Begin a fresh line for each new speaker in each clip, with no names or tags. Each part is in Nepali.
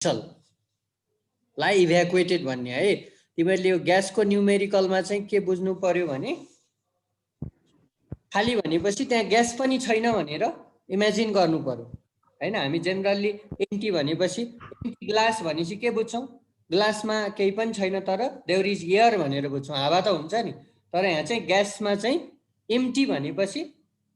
लाई इभ्याकुएटेड भन्ने है। तिमीहरूले यो ग्यासको न्युमेरिकलमा चाहिँ के बुझ्नु पर्यो भने खाली भनेपछि त्यहाँ ग्यास पनि छैन भनेर इमेजिन गर्नु पर्यो हैन। हामी जेनरली एम्प्टी भनेपछि एम्प्टी ग्लास भनेपछि के बुझ्छौँ, ग्लासमा केही पनि छैन तर देयर इज एयर भनेर बुझ्छौँ, हावा त हुन्छ नि। तर यहाँ चाहिँ ग्यासमा चाहिँ एम्प्टी भनेपछि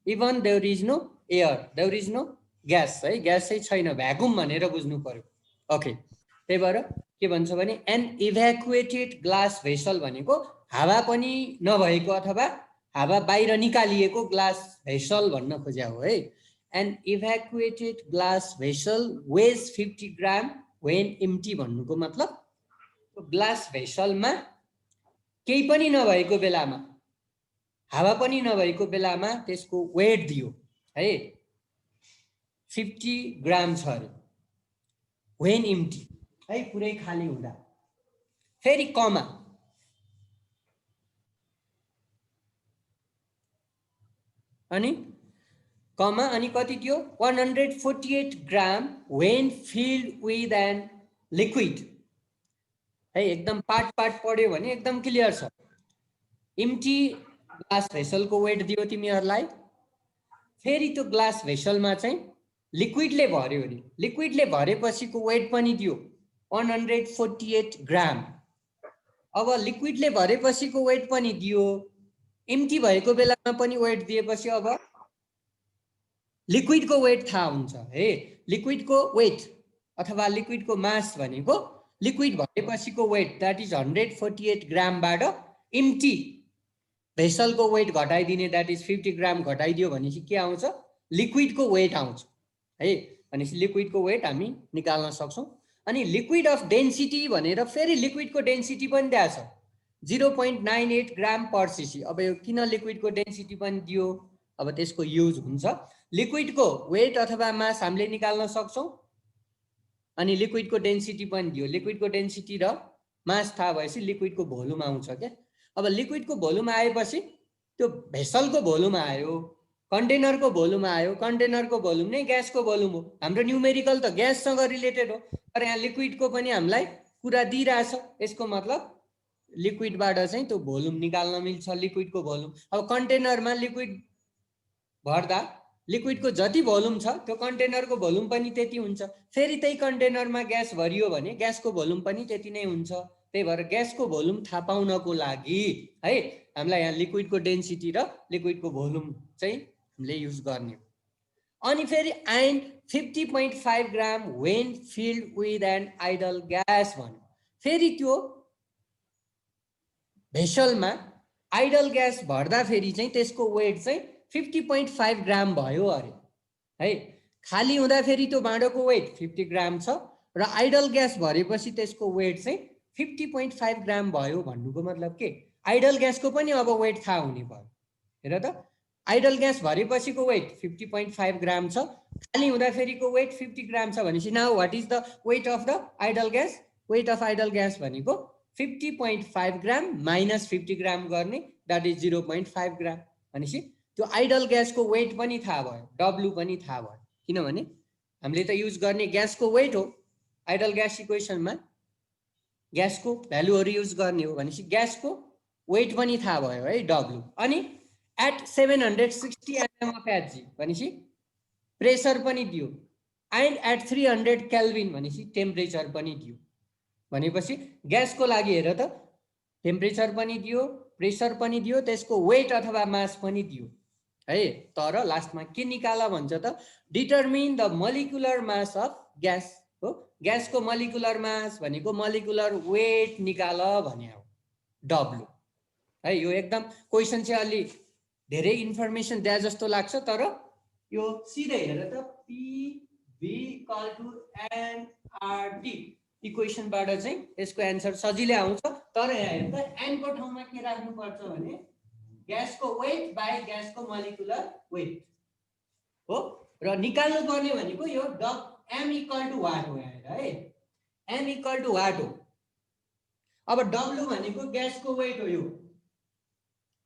even there is no air, there is no gas है, ग्यास चाहिँ छैन, भ्याकुम भनेर बुझ्नु पर्यो। ओके, त्यही भएर के भन्छ भने एन इभ्याकुएटेड ग्लास भेसल भनेको हावा पनि नभएको अथवा हावा बाहिर निकालिएको ग्लास भेसल भन्न खोज्या हो है। An evacuated glass vessel weighs 50 gram when empty भन्नुको मतलब ग्लास भेसलमा केही पनि नभएको बेलामा, हावा पनि नभएको बेलामा त्यसको वेट दियो है 50 ग्राम छ अरे वेन एम्प्टी है, पुरै खाली हुँदा। फेरि कमा अनि कमा अनि कति थियो 148 gram when filled with an liquid है। एकदम पार्ट पढ्यो भने एकदम क्लियर छ। एम्प्टी ग्लास भेसलको वेट दियो तिमीहरूलाई, फेरि त्यो ग्लास भेसलमा चाहिँ लिक्विडले भर्यो अरे, लिक्विडले भरेपछिको वेट पनि दियो 148 ग्राम। अब लिक्विडले भरेपछिको वेट पनि दियो, एम्प्टी भएको बेलामा पनि वेट दिएपछि अब लिक्विडको वेट थाहा हुन्छ है। लिक्विडको वेट अथवा लिक्विडको मास भनेको लिक्विड भरेपछिको वेट द्याट इज 148 ग्रामबाट एम्प्टी भेसलको वेट घटाइदिने द्याट इज 50 ग्राम घटाइदियो भनेपछि के आउँछ, लिक्विडको वेट आउँछ है। भनेपछि लिक्विडको वेट हामी निकाल्न सक्छौँ। अनि लिक्विड अफ डेन्सिटी भनेर फेरि लिक्विडको डेन्सिटी पनि दिएको छ 0.98 ग्राम पर सीसी। अब यो किन लिक्विडको डेन्सिटी पनि दियो, अब त्यसको युज हुन्छ। लिक्विडको वेट अथवा मास हामीले निकाल्न सक्छौँ अनि लिक्विडको डेन्सिटी पनि दियो। लिक्विडको डेन्सिटी र मास थाहा भएपछि लिक्विडको भोल्युम आउँछ क्या। अब लिक्विडको भोल्युम आएपछि त्यो भेसलको भोल्युम आयो, कन्टेनरको भोल्युम आयो, कन्टेनरको भोल्युम नै ग्यासको भोल्युम हो। हाम्रो न्युमेरिकल त ग्याससँग रिलेटेड हो, तर यहाँ लिक्विडको पनि हामीलाई कुरा दिइरहेछ। यसको मतलब लिक्विडबाट चाहिँ त्यो भोल्युम निकाल्न मिल्छ, लिक्विडको भोल्युम। अब कन्टेनरमा लिक्विड भर्दा लिक्विडको जति भोल्युम छ त्यो कन्टेनरको भोल्युम पनि त्यति हुन्छ। फेरि त्यही कन्टेनरमा ग्यास भरियो भने ग्यासको भोल्युम पनि त्यति नै हुन्छ। त्यही भएर ग्यासको भोल्युम थाहा पाउनको लागि है हामीलाई यहाँ लिक्विडको डेन्सिटी र लिक्विडको भोल्युम चाहिँ हामीले युज गर्ने। अनि फेरि and 50.5 gram when filled with an ideal gas भन्यो। फेरि त्यो भेसलमा आइडल ग्यास भर्दाखेरि चाहिँ त्यसको वेट चाहिँ 50.5 ग्राम भयो अरे है। खाली हुँदाखेरि त्यो भाँडोको वेट 50 ग्राम छ र आइडल ग्यास भरेपछि त्यसको वेट चाहिँ 50.5 ग्राम भयो भन्नुको मतलब के, आइडल ग्यासको पनि अब वेट थाहा हुने भयो। हेर त, आइडल ग्यास भरेपछिको वेट 50.5 ग्राम छ, खाली हुँदाखेरिको वेट 50 ग्राम छ भनेपछि now what is the weight of the ideal gas. Weight of ideal gas भनेको 50.5 ग्राम माइनस 50 ग्राम गर्ने द्याट इज 0.5 ग्राम। भनेपछि त्यो आइडल ग्यासको वेट पनि थाहा भयो, डब्लु पनि थाहा भयो। किनभने हामीले त युज गर्ने ग्यासको वेट हो, आइडल ग्यास इक्वेसनमा ग्यासको भ्यालुहरू युज गर्ने हो भनेपछि ग्यासको वेट पनि थाहा भयो है, डब्लु। अनि एट 760 एमएम अफ एचजी भनेपछि प्रेसर पनि दियो, एन्ड एट 300 केल्भिन भनेपछि टेम्परेचर पनि दियो। भनेपछि ग्यासको लागि हेर त टेम्परेचर पनि दियो, प्रेसर पनि दियो, त्यसको वेट अथवा मास पनि दियो है। तर लास्टमा के निकाला भन्छ त, determine the molecular mass of gas हो। ग्यासको मोलिकुलर मास भनेको मोलिकुलर वेट निकाल भने हो, डब्लु है। यो एकदम क्वेसन चाहिँ अलि धेरै इन्फर्मेसन दिए जस्तो लाग्छ, तर यो सिधै हेर त PV = nRT इक्वेसनबाट चाहिँ यसको एन्सर सजिलै आउँछ। तर यहाँ हेर त n को ठाउँमा के राख्नु पर्छ भने ग्यासको वेट बाइ ग्यासको मोलिकुलर वेट हो। र निकाल्नु पर्ने भनेको यो m = वाट हो यहाँ है, m = वाट हो। अब W भनेको ग्यासको वेट हो। यो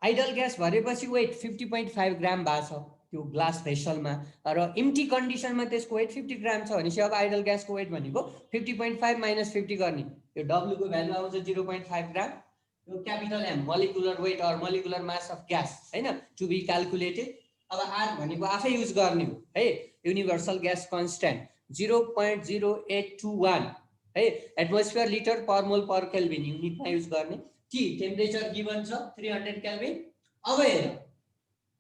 आइडल ग्यास भरेपछि वेट 50.5 ग्राम भएको छ, त्यो ग्लास भेसलमा र इम्टी कन्डिसनमा त्यसको वेट 50 ग्राम छ भनेपछि अब आइडल ग्यासको वेट भनेको 50.5 माइनस 50 गर्ने यो डब्लु को भ्यालु आउँछ 0.5 ग्राम यो capital M molecular weight or molecular mass of gas हैन टु बी क्याल्कुलेटेड अब आर भनेको आफै युज गर्ने हो है युनिभर्सल ग्यास कन्स्ट्यान्ट 0.0821 है एटमोस्फियर लिटर पर मोल पर केल्भिन युनिटमा युज गर्ने टी टेम्परेचर गिभन छ 300 केल्भिन अब हेर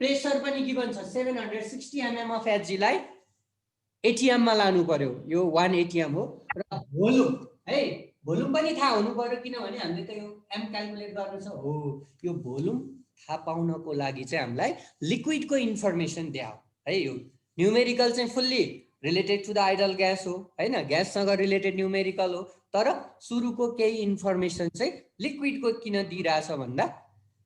प्रेसर पनि गिभन छ 760 mm अफ एचजी लाई एटीएम मा लानु पर्यो यो 1 एटीएम हो र भोल्युम है भोल्युम पनि थाहा हुनु पर्यो किनभने हामीले त यो एम क्याल्कुलेट गर्नु छ हो यो भोल्युम थाहा पाउनको लागि चाहिँ हामीलाई लिक्विडको इन्फर्मेसन दिया हो है यो न्यूमेरिकल चाहिँ fully related to the ideal gas हो हैन ग्याससँग रिलेटेड न्यूमेरिकल हो तर सुरुको केही इन्फर्मेसन चाहिँ लिक्विडको किन दिइराछ भन्दा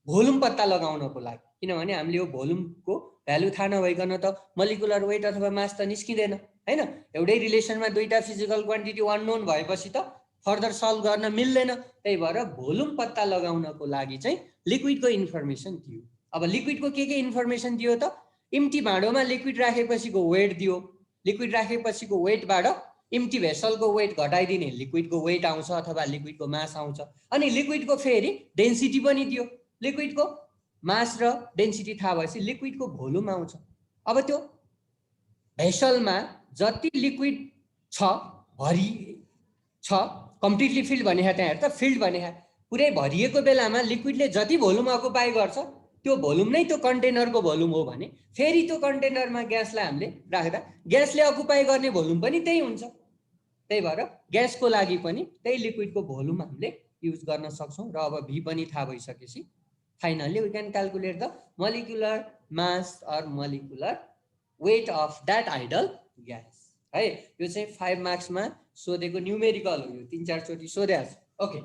भोल्युम पत्ता लगाउनको लागि किनभने हामीले यो भोल्युमको भ्यालु थाहा नभइकन त मलिकुलर वेट अथवा मास त निस्किँदैन हैन एउटै रिलेसनमा दुईटा फिजिकल क्वान्टिटी अननोन भएपछि त फर्दर सल्भ गर्न मिल्दैन त्यही भएर भोल्युम पत्ता लगाउनको लागि चाहिँ लिक्विडको इन्फर्मेसन दियो अब लिक्विडको के इन्फर्मेसन दियो त इम्टी भाँडोमा लिक्विड राखेपछिको वेट दियो लिक्विड राखेपछिको वेटबाट इम्टी भेसलको वेट घटाइदिने लिक्विडको वेट आउँछ अथवा लिक्विडको मास आउँछ अनि लिक्विडको फेरि डेन्सिटी पनि दियो लिक्विडको मास र डेन्सिटी थाहा भएपछि लिक्विडको भोल्युम आउँछ अब त्यो भेसलमा जति लिक्विड छ भरि छ कम्प्लिटली फिल्ड भने त्यहाँ हेर त फिल्ड भने पुरै भरिएको बेलामा लिक्विडले जति भोल्युम अकुपाई गर्छ त्यो भोल्युम नै त्यो कन्टेनरको भोल्युम हो भने फेरि त्यो कन्टेनरमा ग्यासलाई हामीले राख्दा ग्यासले अकुपाई गर्ने भोल्युम पनि त्यही हुन्छ त्यही भएर ग्यासको लागि पनि त्यही लिक्विडको भोल्युम हामीले युज गर्न सक्छौं र अब भी पनि थाहा भइसकेपछि finally we can calculate the molecular mass or molecular weight of that ideal gas है यो चाहिँ 5 मार्क्समा सोधेको न्यूमेरिकल हो यो 3-4 चोटी सोधेछ ओके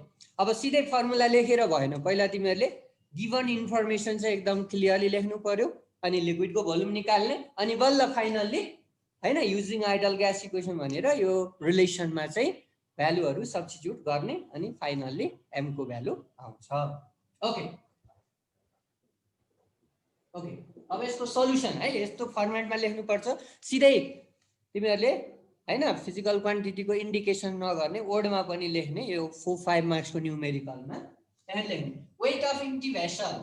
अब सिधै फर्मुला लेखेर भएन पहिला तिमीहरुले गिवन इन्फर्मेसन चाहिँ एकदम क्लियरली लेख्नु पर्यो अनि लिक्विडको भोल्युम निकाल्ने अनि बल्ल फाइनली हैन युजिङ आइडल ग्यास इक्वेसन भनेर यो रिलेसनमा चाहिँ भ्यालुहरु सब्स्टिट्युट गर्ने अनि फाइनली m को भ्यालु आउँछ ओके ओके अब यसको सल्युसन है यस्तो फर्मेटमा लेख्नु पर्छ सिधै तिमीहरुले हैन फिजिकल क्वान्टिटीको इन्डिकेसन नगर्ने वर्डमा पनि लेख्ने यो 4-5 मार्क्सको न्यूमेरिकलमा त्यहाँ लेख्ने weight of empty vessel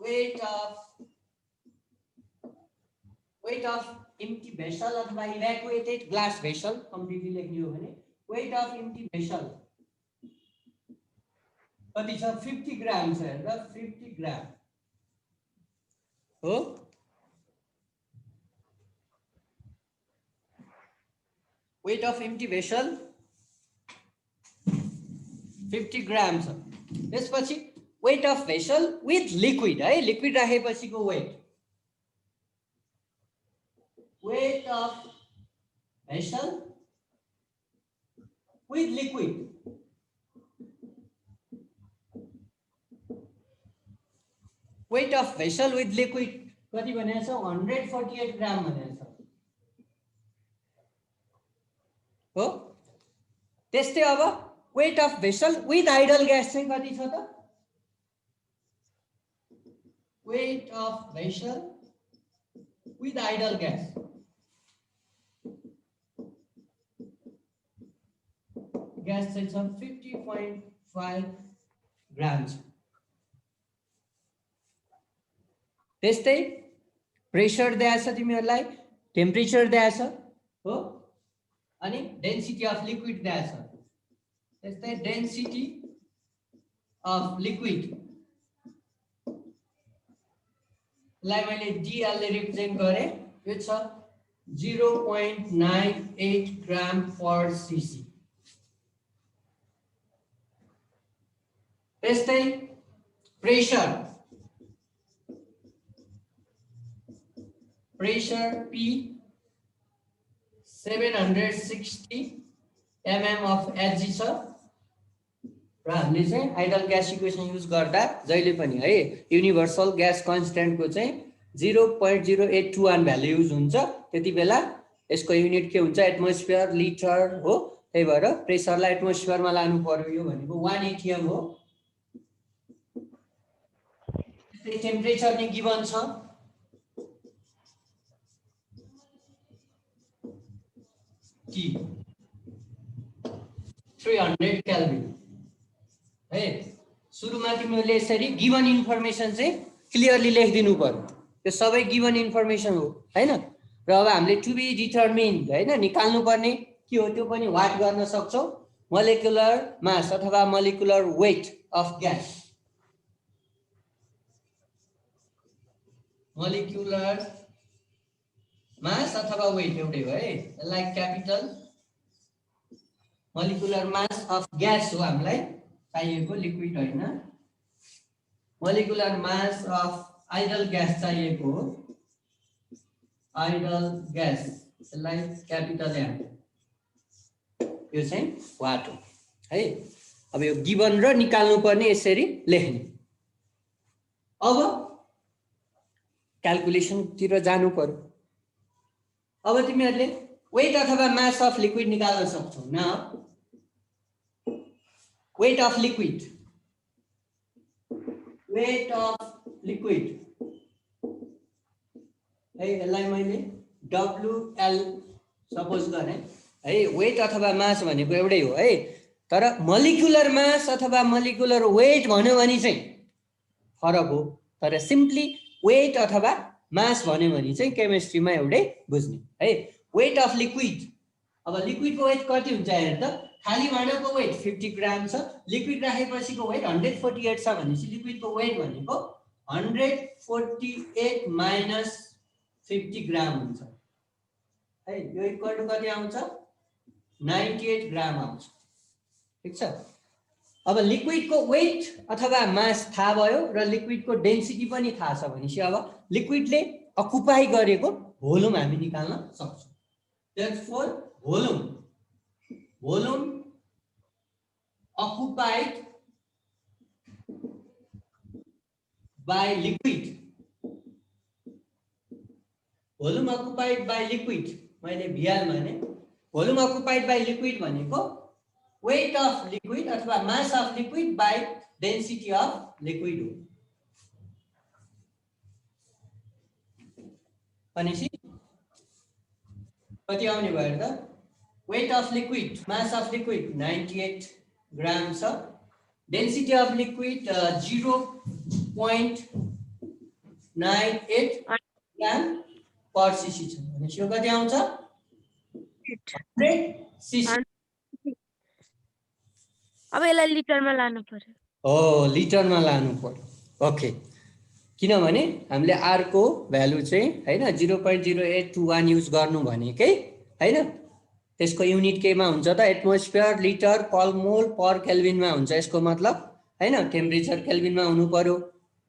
weight of empty vessel अथवा इभ्याकुएटेड ग्लास भेसल कम्प्लिटली लेख्ने हो भने वेट अफ इम्टी भेसल कति छ 50 ग्राम छ हेर 50 ग्राम हो weight of empty vessel 50 gram छ त्यसपछि weight of vessel with liquid है liquid राखेपछिको weight of vessel with liquid weight of vessel with liquid कति भनेको छ 148 ग्राम भनेको छ हो त्यस्तै अब weight of vessel with ideal gas चाहिँ कति छ त weight of vessel with ideal gas चाहिँ छ 50.5 ग्राम छ त्यस्तै प्रेसर दिएको छ तिमीहरुलाई टेम्परेचर दिएको छ हो अनि डेन्सिटी अफ लिक्विड दिएको छ त्यस्तै डेन्सिटी अफ लिक्विड लाई मैले dl ले रिप्रेजेन्ट गरे यो छ 0.98 ग्राम पर सीसी त्यस्तै pressure P 760 mm of Hg छ र हामीले चाहिँ आइडल ग्यास इक्वेसन युज गर्दा जहिले पनि है युनिभर्सल ग्यास कन्स्ट्यान्ट को चाहिँ 0.0821 भ्यालु युज हुन्छ त्यति बेला यसको युनिट के हुन्छ एटमोस्फियर लिटर हो त्यही भएर प्रेसरलाई एटमोस्फियरमा लानु पर्यो यो भनेको 1 atm हो टेम्परेचर नि गिवन छ T 300 केल्भिन है। सुरुमा तिमीहरूले यसरी गिभन इन्फर्मेसन चाहिँ क्लियरली लेखिदिनु पर्यो। त्यो सबै गिभन इन्फर्मेसन हो हैन। र अब हामीले टु बी डिटर्मिन्ड हैन निकाल्नु पर्ने के हो त्यो पनि वाट गर्न सक्छौ। मोलिकुलर मास अथवा molecular weight of gas. Molecular mass अथवा वेट एउटै हो है। यसलाई capital molecular mass of gas हो हामीलाई चाहिएको, लिक्विड होइन। Molecular mass of ideal gas चाहिएको हो, आइडल ग्यास, यसलाई क्यापिटल एम, यो चाहिँ वाट हो है। अब यो गिभन र निकाल्नु पर्ने यसरी लेख्ने। अब क्याल्कुलेसनतिर जानु पर्यो। अब तिमीहरूले वेट अथवा मास अफ लिक्विड निकाल्न सक्छौ न। Weight of liquid, weight of liquid है, यसलाई मैले WL सपोज गरेँ है। वेट अथवा मास भनेको एउटै हो है, तर मोलिकुलर मास अथवा मोलिकुलर वेट भन्यो भने चाहिँ फरक हो। तर सिम्पली वेट अथवा मास भन्यो भने चाहिँ केमिस्ट्रीमा एउटै बुझ्ने है। वेट अफ लिक्विड, अब लिक्विडको वेट कति हुन्छ हेर त। खाली भाँडाको वेट 50 ग्राम छ, लिक्विड राखेपछिको वेट 148 छ भनेपछि लिक्विडको वेट भनेको 148 माइनस 50 ग्राम हुन्छ है। यो इक्वल टु कति आउँछ 98 ग्राम आउँछ। ठीक छ। अब लिक्विडको वेट अथवा मास थाहा भयो र लिक्विडको डेन्सिटी पनि थाहा छ भनेपछि अब लिक्विडले अकुपाई गरेको भोल्युम हामी निकाल्न सक्छौँ। Therefore volume occupied by liquid, volume occupied by liquid, मैले VL माने volume occupied by liquid भनेको weight of liquid अथवा mass of liquid by density of liquid हो। भनेपछि कति आउने भयो त। weight of liquid, mass of liquid 98 ग्राम छ, density of liquid 0.98 gram per CC छ भनेपछि यो कति आउँछ 100 सीसी।
अब यसलाई लिटरमा लानु पर्यो।
हो लिटरमा लानु पर्यो। ओके, किनभने हामीले आर को भ्यालु चाहिँ हैन 0.0821 युज गर्नु भनेकै हैन। त्यसको युनिट केमा हुन्छ त एटमोस्फियर, लिटर, पर मोल, पर केल्भिनमा हुन्छ। यसको मतलब हैन टेम्परेचर केल्भिनमा हुनु पर्यो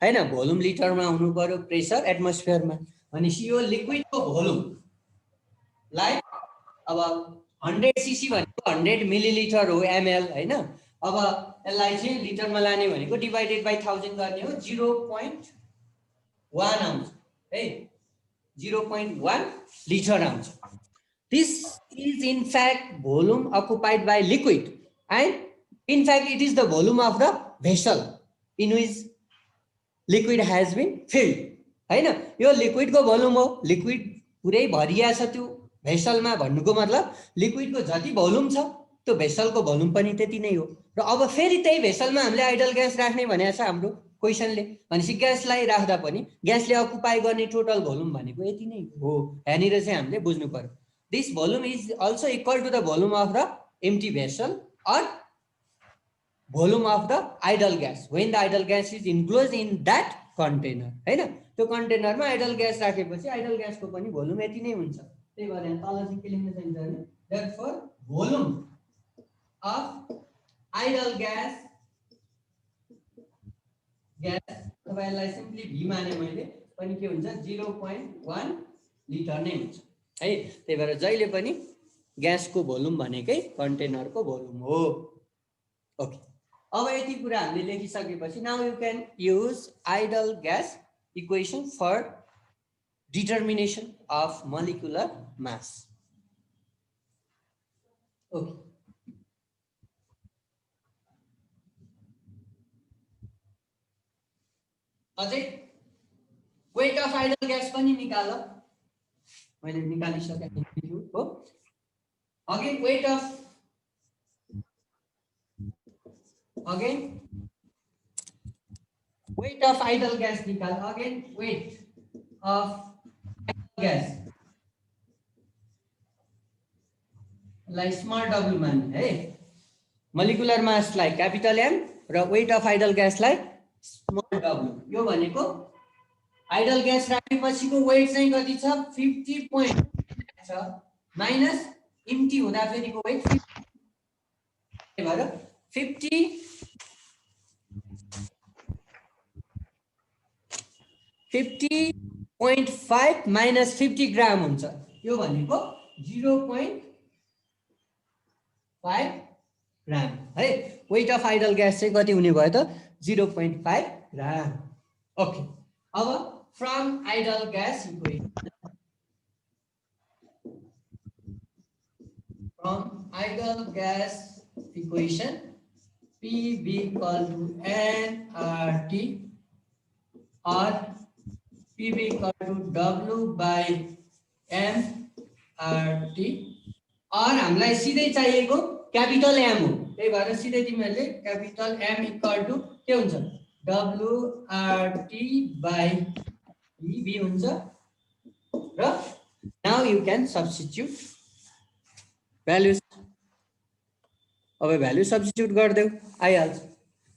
हैन, भोल्युम लिटरमा हुनु पर्यो, प्रेसर एटमोस्फियरमा। भनेपछि यो लिक्विडको भोल्युम लाई अब 100 सीसी भनेको 100 मिलिलिटर हो ml हैन। अब यसलाई चाहिँ लिटरमा लाने भनेको डिवाइडेड बाइ 1000 गर्ने हो, 0.1 आउँछ है, 0.1 लिटर आउँछ। This is in fact volume occupied by liquid and in fact it is the volume of the vessel in which liquid has been filled हैन। यो लिक्विडको भोल्युम हो, लिक्विड पुरै भरिया छ त्यो भेसलमा भन्नुको मतलब लिक्विडको जति भोल्युम छ त्यो भेसलको भोल्युम पनि त्यति नै हो। र अब फेरि त्यही भेसलमा हामीले आइडल ग्यास राख्ने भनेको छ हाम्रो क्वेशनले। भनेपछि ग्यासलाई राख्दा पनि ग्यासले अकुपाई गर्ने टोटल भोल्युम भनेको यति नै हो। यहाँनिर चाहिँ हामीले बुझ्नु पर्यो। This volume is also equal to the volume of the empty vessel or volume of the idle gas when the idle gas is enclosed in that container हैन। त्यो कन्टेनरमा आइडल ग्यास राखेपछि आइडल ग्यासको पनि भोल्युम यति नै हुन्छ। त्यही भएर यहाँ तल चाहिँ के लेख्न चाहिन्छ भने therefore volume of idle gas अथवा यसलाई सिम्पली V माने मैले पनि के हुन्छ 0.1 लिटर नै हुन्छ है। त्यही भएर जहिले पनि ग्यासको भोल्युम भनेकै कन्टेनरको भोल्युम हो। ओके, अब यति कुरा हामीले लेखिसकेपछि now you can use ideal gas equation for determination of molecular mass. Okay, अझै वेट अफ आइडल ग्यास पनि निकाल, मैले निकालिसकेको छु हो। Again, weight of idle gas निकाल. Again, weight of idle gas. लाई स्मॉल w मान्ने है. मोलिकुलर मास लाई कैपिटल M र weight of idle gas लाई स्मॉल w. यो भनेको आइडल ग्यास राखेपछिको वेट चाहिँ कति छ 50 छ माइनस इम्टी हुँदा फेरिको वेट 50 भएर 50.5 माइनस 50 ग्राम हुन्छ. यो भनेको 0.5 ग्राम है. वेट अफ आइडल ग्यास चाहिँ कति हुने भयो त 0.5 ग्राम. ओके, अब from idle gas equation. From idle gas equation, P be equal to nRT or P be equal to W by mRT और हामीलाई सिधै चाहिएको क्यापिटल M हो. त्यही भएर सिधै तिमीहरूले क्यापिटल M इक्वल टु के हुन्छ WRT by B हुन्छ र now you can substitute values. अब भ्यालु सब्स्टिट्युट गरिदेऊ आइहाल्छ.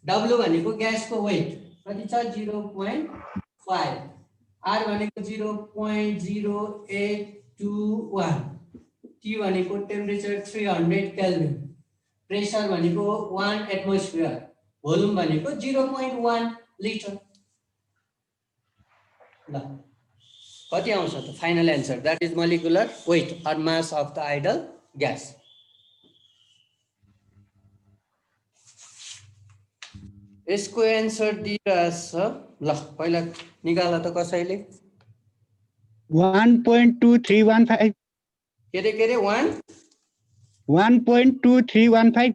W भनेको ग्यासको वेट कति छ 0.5, R भनेको 0.0821, T भनेको टेम्परेचर 300 केल्भिन, प्रेसर भनेको 1 एटमोस्फियर, भोल्युम भनेको 0.1 लिटर. ल कति आउँछ त final answer. That is molecular weight और mass of the ideal gas. यसको एन्सर दिइरहेछ. ल पहिला निकाल त कसैले.
1.2315.
के रे
1.2315.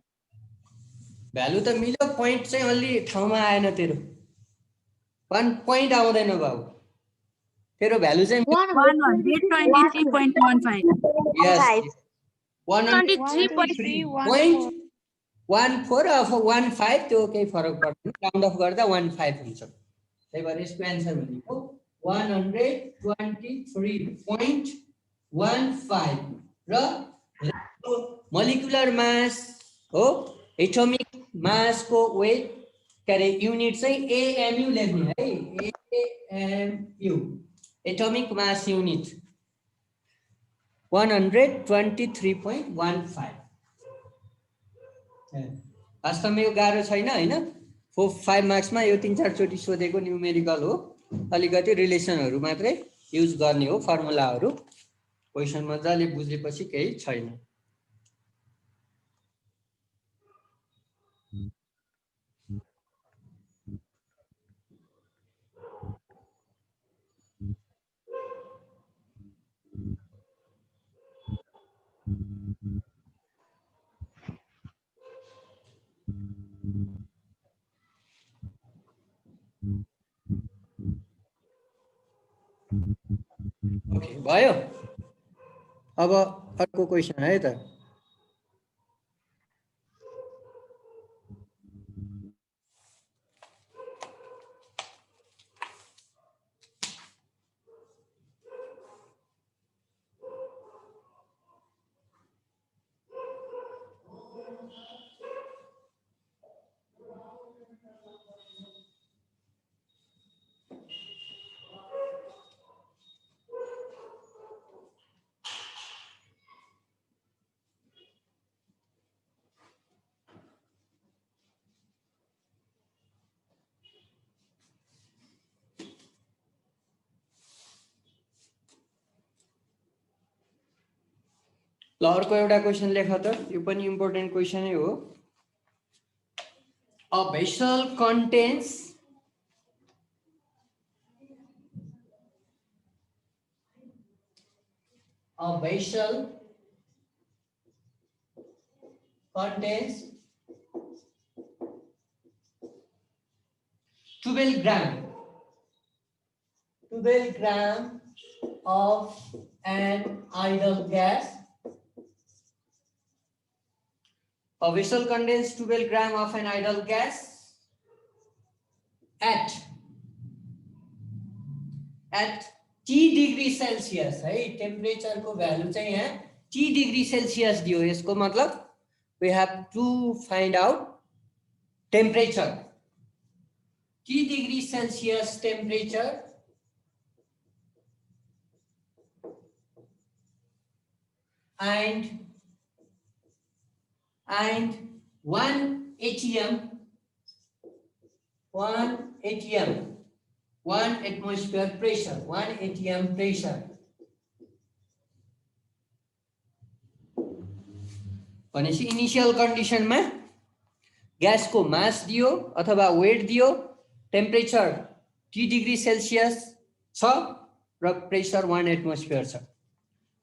भ्यालु त मिल्यो, पोइन्ट चाहिँ अलि ठाउँमा आएन तेरो. 1 पोइन्ट आउँदैन बाबु. तेरो भ्यालु चाहिँ
123.15.
यस
123.14
अफ 15 त्यो केही फरक पर्दैन. राउन्ड अफ गर्दा 15 हुन्छ. त्यही भएर यसको एन्सर भनेको 123.15 र मोलिकुलर मास हो. एटोमिक मास को वेट के अरे युनिट चाहिँ AMU लेख्ने है. AMU atomic mass unit 123.15. वास्तवमा यो गाह्रो छैन हैन. 4-5 मार्क्समा यो 3-4 चोटि सोधेको न्युमेरिकल हो. अलिकति रिलेसनहरु मात्रै युज गर्ने हो, फर्मुलाहरु. क्वेशन मजाले बुझेपछि केही छैन. ओके भयो. अब अर्को क्वेशन है त. ल अर्को एउटा क्वेशन लेख त. यो पनि इम्पोर्टेन्ट क्वेशन नै हो. A vessel contains a vessel contains 12 gram of an idle gas A vessel contains 12 grams of an ideal gas at T degree Celsius है टेम्परेचर को भ्यालु चाहिँ यहाँ T degree Celsius दियो यसको मतलब we have to find out temperature T degree Celsius temperature and 1 atm 1 atmosphere pressure 1 atm pressure भनेपछि इनिशियल कन्डिसनमा ग्यासको मास दियो अथवा वेट दियो टेम्परेचर T डिग्री सेल्सियस छ र प्रेशर 1 एटमोस्फियर छ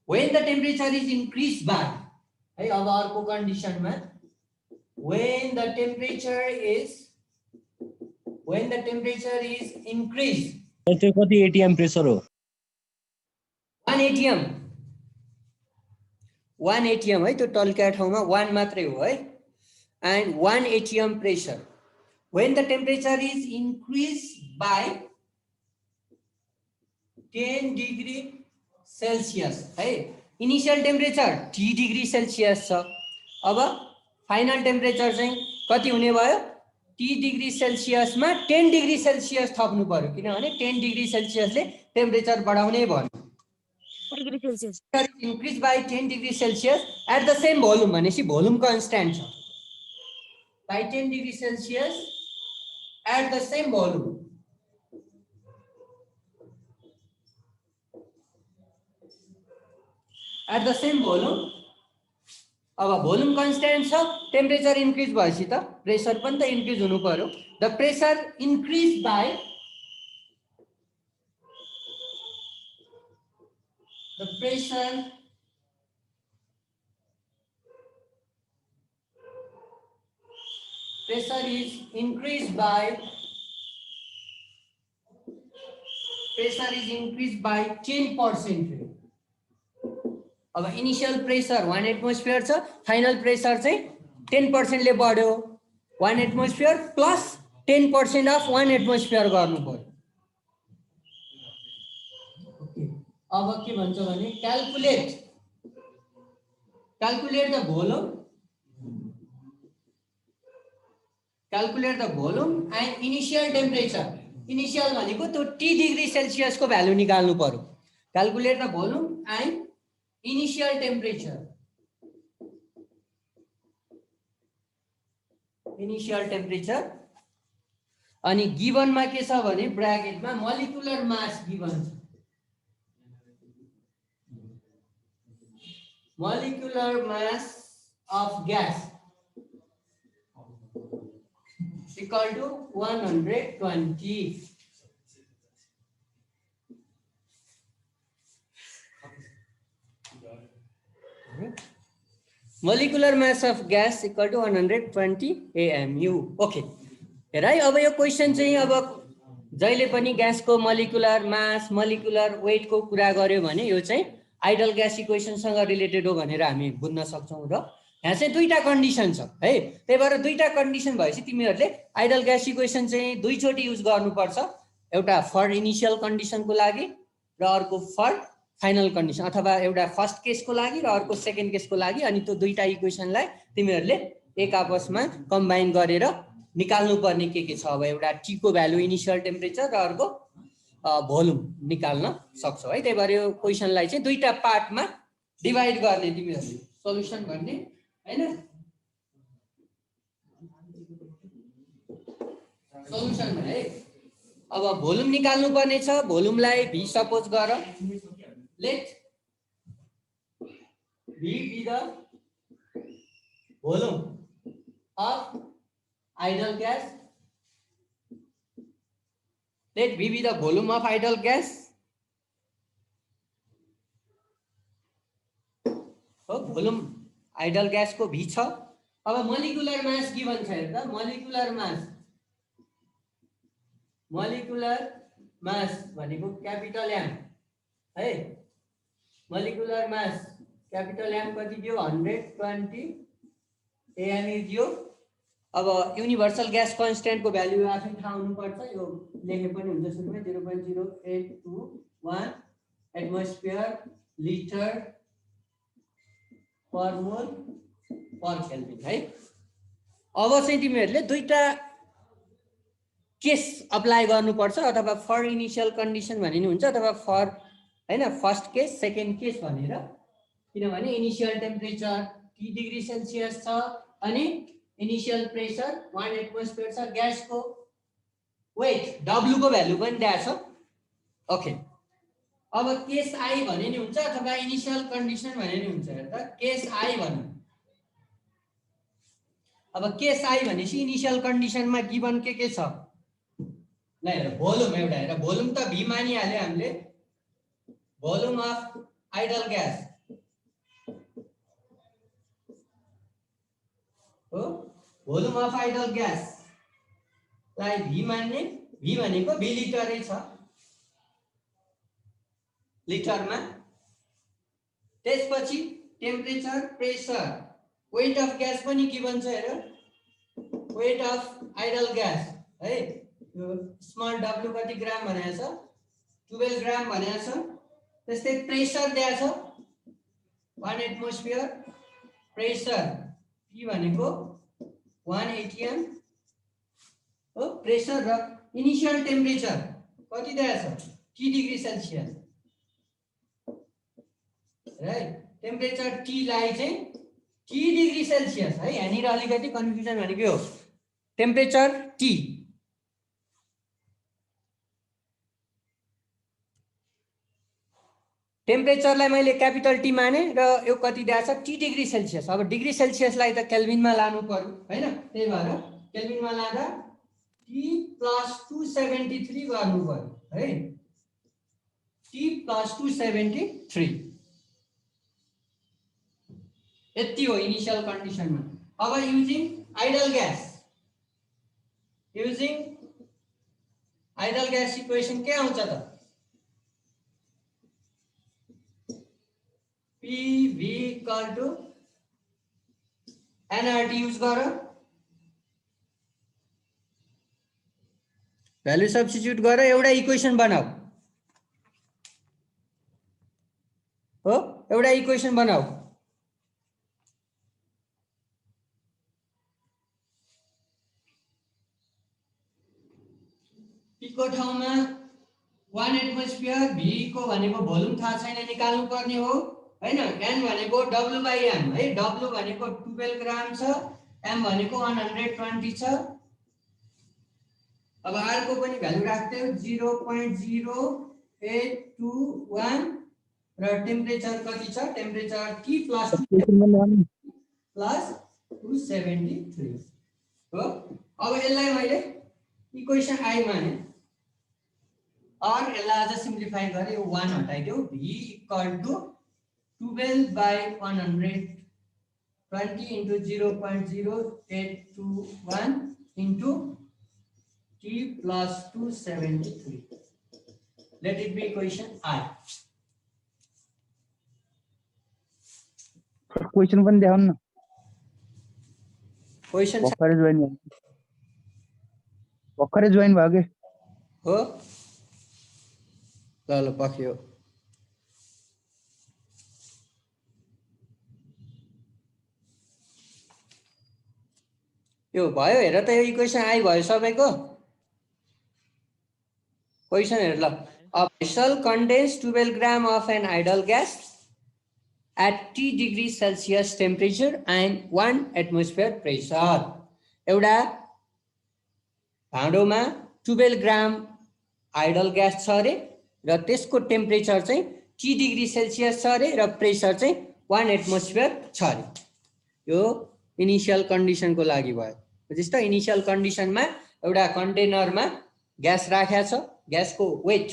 when the temperature is increased by है अब अर्को कन्डिसनमा when the temperature is increased
त्यो कति एटीएम प्रेसर हो
1 atm है त्यो टल्क्या ठाउँमा 1 मात्रै हो है and 1 atm pressure when the temperature is increased by 10 degree Celsius है initial temperature T degree Celsius छ अब फाइनल टेम्परेचर चाहिँ कति हुने भयो T डिग्री सेल्सियसमा 10 डिग्री सेल्सियस थप्नु पर्यो किनभने 10 डिग्री सेल्सियसले टेम्परेचर बढाउने भन्यो
degree Celsius
increase by 10 degree Celsius at the same volume भनेपछि भोल्युम कन्स्ट्यान्ट छ by 10 degree Celsius at the same volume अब भोल्युम कन्स्ट्यान्ट छ टेम्परेचर इन्क्रिज भएपछि त प्रेसर पनि त इन्क्रिज हुनु पर्यो the pressure increase by the pressure is increased by 10%. अब इनिशियल प्रेसर 1 एटमोस्फियर छ फाइनल प्रेसर चाहिँ 10% ले बढ्यो 1 एटमोस्फियर प्लस 10% अफ 1 एटमोस्फियर गर्नु पर्यो अब के भन्छ भने calculate the volume and initial temperature initial भनेको त्यो T डिग्री सेल्सियस को भ्यालु निकाल्नु पर्यो calculate the volume and initial temperature अनि गिवनमा के छ भने ब्र्याकेटमा मोलिकुलर मास गिवन छ molecular mass of gas equal to 120 molecular mass of gas equal to 120 AMU okay हेर है अब यो क्वेशन चाहिँ अब जहिले पनि ग्यासको मोलिकुलर मास मोलिकुलर वेट को कुरा गर्यो भने यो चाहिँ आइडल ग्यास इक्वेसन सँग रिलेटेड हो भनेर हामी बुझ्न सक्छौं र यहाँ चाहिँ दुईटा कन्डिसन छ है त्यही भएर दुईटा कन्डिसन भएपछि तिमीहरुले आइडल ग्यास इक्वेसन चाहिँ दुई चोटी युज गर्नुपर्छ एउटा फर इनिशियल कन्डिसनको लागि र अर्को फर फाइनल कन्डिसन अथवा एउटा फर्स्ट केसको लागि र अर्को सेकेन्ड केसको लागि अनि त्यो दुईटा इक्वेसनलाई तिमीहरुले एक आपसमा कम्बाइन गरेर निकाल्नु पर्ने के छ अब एउटा टी को भ्यालु इनिशियल टेम्परेचर र अर्को भोल्युम निकाल्न सक्छौ है त्यही भएर यो क्वेशनलाई चाहिँ दुईटा पार्टमा डिवाइड गर्ने तिमीहरुले सल्युसन गर्ने हैन सल्युसन है अब भोल्युम निकाल्नु पर्ने छ भोल्युमलाई v सपोज गर late v be the volume of ideal gas let V be the volume of ideal gas हो भोल्युम आइडल ग्यास को v छ अब मोलिकुलर मास गिवन छ हेर्दा मोलिकुलर मास भनेको क्यापिटल M है मोलिकुलर मास क्यापिटल M कति दियो 120 AN इज यो अब युनिभर्सल ग्यास कन्स्ट्यान्टको भ्यालु आफै थाहा हुनुपर्छ यो लेखे पनि हुन्छ सुरुमै 0.0821 एटमोस्फियर लिटर पर मोल पर केल्भिन है। अब चाहिँ तिमीहरूले दुईटा केस अप्लाई गर्नुपर्छ अथवा फर इनिशियल कन्डिसन भने नि हुन्छ अथवा फर हैन फर्स्ट केस सेकेन्ड केस भनेर किनभने इनिशियल टेम्परेचर 30 डिग्री सेल्सियस छ अनि इनिशियल प्रेसर 1 एटमोस्फियर छ ग्यासको वेट W को भ्यालु पनि दिएको छ। ओके अब केस आई भने नि हुन्छ अथवा इनिशियल कन्डिसन भने नि हुन्छ हेर त केस आई भन्नु। अब केस आई भनेपछि इनिशियल कन्डिसनमा गिवन के छ ल हेर भोल्युम एउटा हेर भोल्युम त V मानिहाल्यो हामीले भोल्युम अफ आइडल ग्यास हो भोल्युम अफ आइडल ग्यास लाई V मान्ने V भनेको V लिटरै छ लिटरमा। त्यसपछि temperature pressure weight of gas पनि गिवन छ हेर वेट अफ आइडल ग्यास है यो स्मल W कति ग्राम भनेको छ 12 ग्राम भनेको छ। त्यस्तै प्रेसर दिएको छ 1 एटमोस्फियर प्रेसर P भनेको 1 atm हो प्रेसर र इनिशियल टेम्परेचर कति दिएको छ 30 degree Celsius right. Temperature T लाई चाहिँ 30 डिग्री सेल्सियस है यहाँनिर अलिकति कन्फ्युजन भनेको हो टेम्परेचर T टेम्परेचरलाई मैले क्यापिटल T माने र यो कति दिएको छ 30 डिग्री सेल्सियस। अब डिग्री सेल्सियसलाई त केल्भिनमा लानु पर्यो हैन त्यही भएर केल्भिनमा लाँदा T + 273 गर्नु पर्यो है T + 273 यति हो इनिशियल कन्डिसनमा। अब युजिङ आइडल ग्यास इक्वेसन के आउँछ त PV = nRT युज गर भ्यालु सब्स्टिट्युट गर एउटा इक्वेसन बनाऊ हो एउटा इक्वेसन बनाऊ P को ठाउँमा 1 एटमोस्फियर V को भनेको भोल्युम थाहा छैन निकाल्नु पर्ने हो हैन n भनेको W/m है W भनेको 12 ग्राम छ m भनेको 120 छ। अब r को पनि भ्यालु राख्दै 0.0821 र टेम्परेचर कति छ टेम्परेचर T + 273 हो। अब यसलाई मैले इक्वेसन I माने और यसलाई अझ सिम्प्लिफाई गरे यो 1 हटाइदियो V = 12/120 into 0.0821 into T + 273. Let it be equation I.
Question पनि देखाउन न
क्वेशन
भर्खरै जोइन भयो के
हो ल पक्यो यो भयो हेर त यो इक्वेसन आई भयो सबैको क्वेसन हेर ल a vessel contains 12 gram of an idle gas at T degree Celsius temperature and 1 atmosphere pressure एउटा भाँडोमा 12 ग्राम आइडल ग्यास छ अरे र त्यसको टेम्परेचर चाहिँ T डिग्री सेल्सियस छ अरे र प्रेसर चाहिँ 1 एटमोस्फियर छ अरे यो इनिशियल कन्डिसनको लागि भयो बुझिस् त। इनिशियल कन्डिसनमा एउटा कन्टेनरमा ग्यास राखेको छ ग्यासको वेट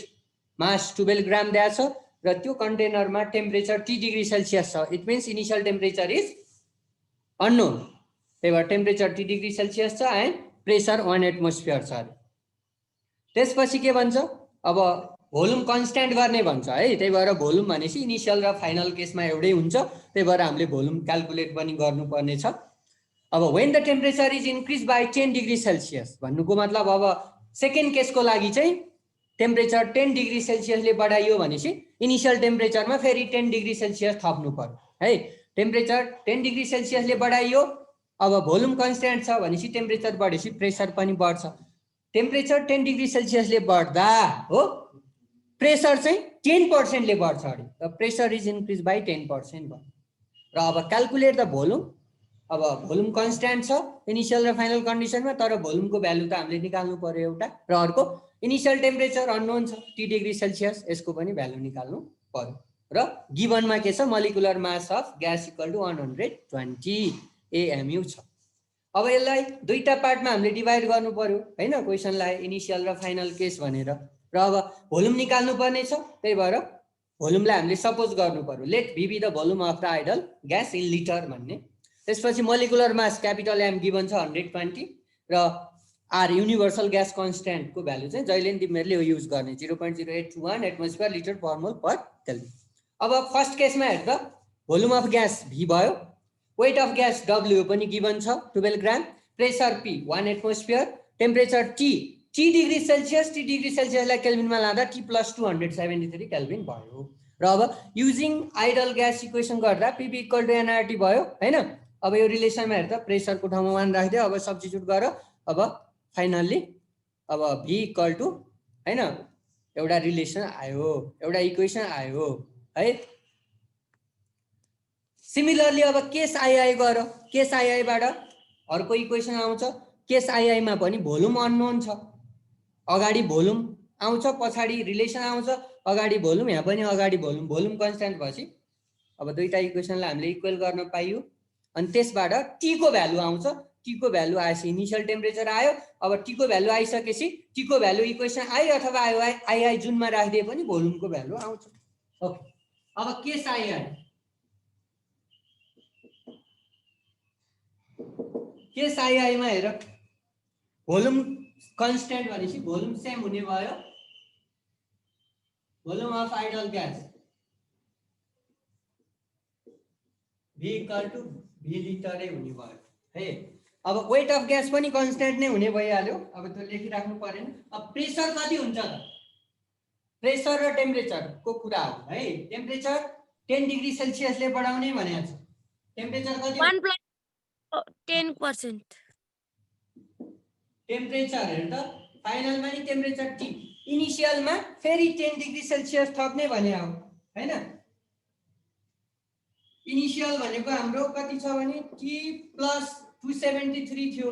मास 12 ग्राम दिएको छ र त्यो कन्टेनरमा टेम्परेचर T डिग्री सेल्सियस छ it means initial temperature is unknown त्यही भएर टेम्परेचर T डिग्री सेल्सियस छ एन्ड प्रेसर 1 एटमोस्फियर छ अरे। त्यसपछि के भन्छ अब भोल्युम कन्स्ट्यान्ट गर्ने भन्छ है त्यही भएर भोल्युम भनेपछि इनिशियल र फाइनल केसमा एउटै हुन्छ त्यही भएर हामीले भोल्युम क्याल्कुलेट पनि गर्नुपर्ने छ। अब when the temperature is increased by 10 degree Celsius भन्नुको मतलब अब सेकेन्ड केसको लागि चाहिँ टेम्परेचर 10 डिग्री सेल्सियसले बढाइयो भनेपछि इनिशियल टेम्परेचरमा फेरि 10 डिग्री सेल्सियस थप्नु पर्यो है। टेम्परेचर 10 डिग्री सेल्सियसले बढाइयो, अब भोल्युम कन्स्ट्यान्ट छ भनेपछि टेम्परेचर बढेपछि प्रेसर पनि बढ्छ। टेम्परेचर 10 डिग्री सेल्सियसले बढ्दा हो प्रेसर चाहिँ 10% ले बढ्छ अरे। The pressure is increase by 10% भयो। र अब क्याल्कुलेट द भोल्युम, अब भोल्युम कन्स्ट्यान्ट छ इनिशियल र फाइनल कन्डिसनमा, तर भोल्युमको भ्यालु त हामीले निकाल्नु पर्यो एउटा, र अर्को इनिशियल टेम्परेचर अननोन छ 30 डिग्री सेल्सियस, यसको पनि भ्यालु निकाल्नु पर्यो। र गिभनमा के छ, molecular mass of gas equal to 120 AMU छ। अब यसलाई दुईटा पार्टमा हामीले डिभाइड गर्नु पर्यो हैन, क्वेसनलाई इनिशियल र फाइनल केस भनेर। र अब भोल्युम निकाल्नु पर्ने छ, त्यही भएर भोल्युमलाई हामीले सपोज गर्नु पर्यो let V be the volume of the ideal gas in litre भन्ने। त्यसपछि molecular mass capital M given छ 120 र आर युनिभर्सल ग्यास कन्स्ट्यान्ट को भ्यालु चाहिँ जहिले पनि तिमीहरूले युज गर्ने 0.0821 एटमोस्फियर लिटर पर मोल पर केल्भिन। अब फर्स्ट केसमा हेर्दा भोल्युम अफ ग्यास V भयो, वेट अफ ग्यास W पनि गिभन छ 12 gram, pressure P 1 atmosphere, temperature T degree Celsius, T degree सेल्सियसलाई केल्भिनमा लाँदा T + 273 केल्भिन भयो। र अब युजिङ आइडल ग्यास इक्वेसन गर्दा Pv इक्वल टु nRT भयो हैन। अब यो रिलेसनमा हेर्दा प्रेसरको ठाउँमा 1 राख्दै अब सब्स्टिट्युट गर, अब फाइनल्ली अब V इक्वल टु हैन एउटा रिलेसन आयो, एउटा इक्वेसन आयो है। सिमिलरली अब केस आई गर, केस आई बाट अर्को इक्वेसन आउँछ। केस आई मा पनि भोल्युम अननोन छ, अगाडि भोल्युम आउँछ पछाडि रिलेसन आउँछ, अगाडि भोल्युम यहाँ पनि अगाडि भोल्युम, भोल्युम कन्स्ट्यान्ट भएपछि अब दुईटा इक्वेसनलाई हामीले इक्वल गर्न पाइयो। अनि त्यसबाट टी को भ्यालु आउँछ, टी को भ्यालु आएपछि इनिशियल टेम्परेचर आयो। अब टी को भ्यालु आइसकेपछि टी को भ्यालु इक्वेसन आई अथवा आई जुनमा राखिदिए पनि भोल्युमको भ्यालु आउँछ। ओके, अब केस आई केस आई मा हेर भोल्युम कन्स्ट्यान्ट भनेपछि भोल्युम सेम हुने भयो, volume of ideal gas V equal to V लिटरै हुने भयो है। अब वेट अफ ग्यास पनि कन्स्ट्यान्ट नै हुने भइहाल्यो, अब त्यो लेखिराख्नु परेन। अब प्रेसर कति हुन्छ त, प्रेसर र टेम्परेचर को कुरा हो है। टेम्परेचर 10 डिग्री सेल्सियसले बढाउने भनेको छ, टेम्परेचर कति
1 + 10%।
टेम्परेचर हेर्दा फाइनलमा नि टेम्परेचर T, इनिशियलमा फेरि 10 डिग्री सेल्सियस थप्ने भने हो हैन। इनिशियल भनेको हाम्रो कति छ भने T + 273 थियो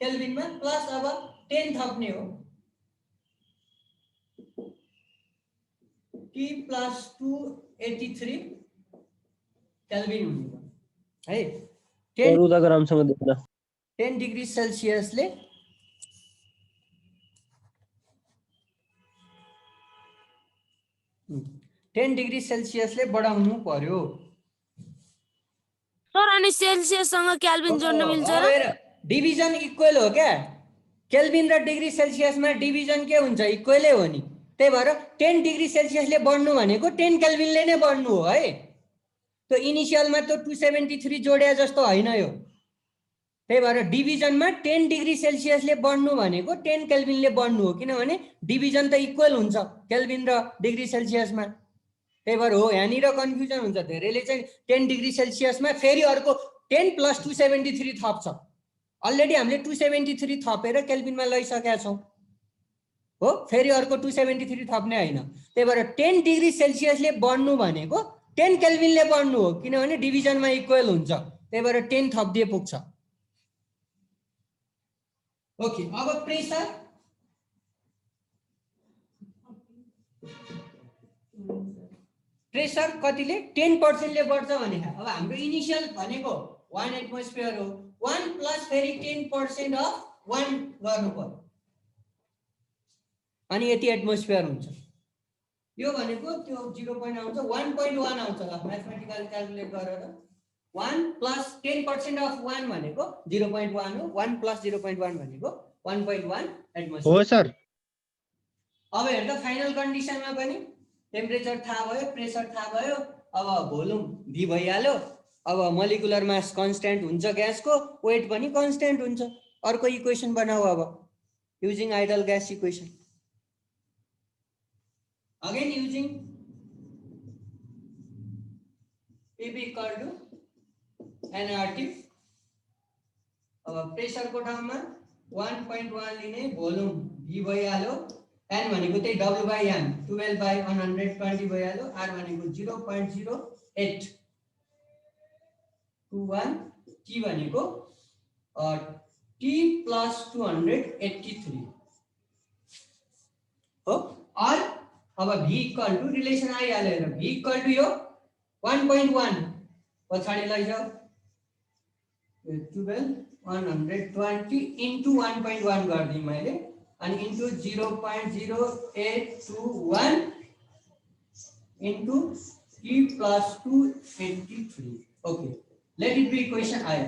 केल्भिनमा, प्लस अब 10 थप्ने हो T + 283 केल्भिन हुने भयो है। 10 डिग्री सेल्सियसले 10 डिग्री सेल्सियसले बढाउनु पर्यो
सर। अनि सेल्सियससँग केल्भिन जोड्न मिल्छ र?
डिभिजन इक्वल हो क्या, केल्भिन र डिग्री सेल्सियसमा डिभिजन के हुन्छ, इक्वलै हो नि। त्यही भएर 10 डिग्री सेल्सियसले बढ्नु भनेको 10 केल्भिनले नै बढ्नु हो है। त्यो इनिशियलमा त्यो 273 जोड्या जस्तो होइन यो। त्यही भएर डिभिजनमा 10 डिग्री सेल्सियसले बढ्नु भनेको 10 केल्भिनले बढ्नु हो, किनभने डिभिजन त इक्वल हुन्छ केल्भिन र डिग्री सेल्सियसमा। त्यही भएर हो यहाँनिर कन्फ्युजन हुन्छ, धेरैले चाहिँ 10 डिग्री सेल्सियसमा फेरि अर्को 10 + 273 थप्छ। अलरेडी हामीले 273 थपेर केल्भिनमा लैसकेका छौँ हो, फेरि अर्को 273 थप्ने होइन। त्यही भएर 10 डिग्री सेल्सियसले बढ्नु भनेको 10 केल्भिनले बढ्नु हो, किनभने डिभिजनमा इक्वल हुन्छ। त्यही भएर 10 थप्दिए पुग्छ। ओके, अब प्रेसर प्रेसर कतिले 10% ले बढ्छ भने अब हाम्रो इनिशियल भनेको 1 एटमोस्फियर हो, 1 + फेरि 10% अफ 1 गर्नु पर्यो अनि यति एटमोस्फियर हुन्छ। यो भनेको त्यो 0 point आउँछ 1.1 आउँछ ल, म्याथमेटिकल क्याल्कुलेट गरेर 1 + 10% अफ 1 भनेको 0.1 हो, 1 + 0.1 भनेको 1.1 एटमोस्फियर
हो सर।
अब हेर्दा फाइनल कन्डिसनमा पनि टेम्परेचर थाहा भयो, प्रेसर थाहा भयो, अब भोल्युम V भइहाल्यो। अब मोलिकुलर मास कन्स्ट्यान्ट हुन्छ ग्यासको, वेट पनि कन्स्ट्यान्ट हुन्छ। अर्को इक्वेसन बनाऊ अब using ideal gas equation. Again using PV equal to nRT। अब प्रेसरको ठाउँमा 1.1 लिने, भोल्युम V भइहाल्यो, n भनेको त्यही W/m 12/120 भइहाल्यो, R भनेको 0.0821, T भनेको T + 283 हो। और अब V इक्वल टु रिलेसन आइहाल्यो हेर, V इक्वल टु यो 1.1 पछाडि लैजाऊ, 12120 इन्टु 1.1 गरिदिएँ मैले, अनि into 0.0821 into T + 283। Okay, let it be equation आयो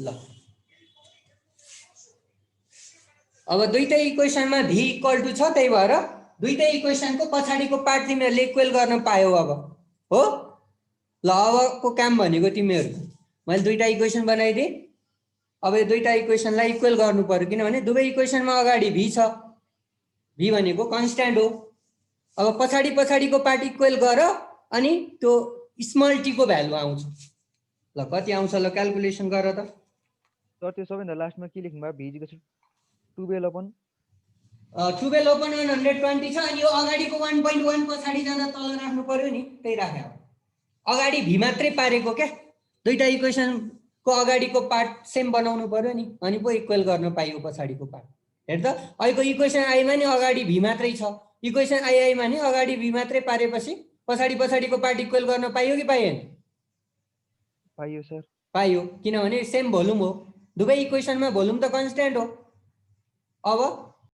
ल। अब दुईटै इक्वेसनमा V इक्वल टु छ, त्यही भएर दुईटै इक्वेसनको पछाडिको पार्ट तिमीहरूले इक्वेल गर्न पायौ अब हो। ल अबको काम भनेको तिमीहरू, मैले दुईटा इक्वेसन बनाइदिएँ, अब यो दुईटा इक्वेसनलाई इक्वेल गर्नु पर्यो, किनभने दुवै इक्वेसनमा अगाडि V छ, V भनेको कन्स्ट्यान्ट हो। अब पछाडिको पार्ट इक्वेल गर, अनि त्यो स्मल टी को भ्यालु आउँछ। ल कति आउँछ ल क्याल्कुलेसन गर त।
सर त्यो सबैभन्दा लास्टमा के लेख्नु भयो? भिजिको 12 ओपन
120 छ, अनि यो अगाडिको 1.1 पछाडि जाँदा तल राख्नु पर्यो नि, त्यही राख्यो। अगाडि V मात्रै पारेको क्या, दुईटा इक्वेसनको अगाडिको पार्ट सेम बनाउनु पर्यो नि, अनि पो इक्वेल गर्न पाइयो पछाडिको पार्ट। हेर त अहिलेको इक्वेसन आईमा नि अगाडि V मात्रै छ, इक्वेसन आईमा नि अगाडि V मात्रै पारेपछि पछाडिको पार्ट इक्वेल गर्न पाइयो कि पाइएन?
पाइयो सर,
पाइयो, किनभने सेम भोल्युम हो, दुवै इक्वेसनमा भोल्युम त कन्स्ट्यान्ट हो। अब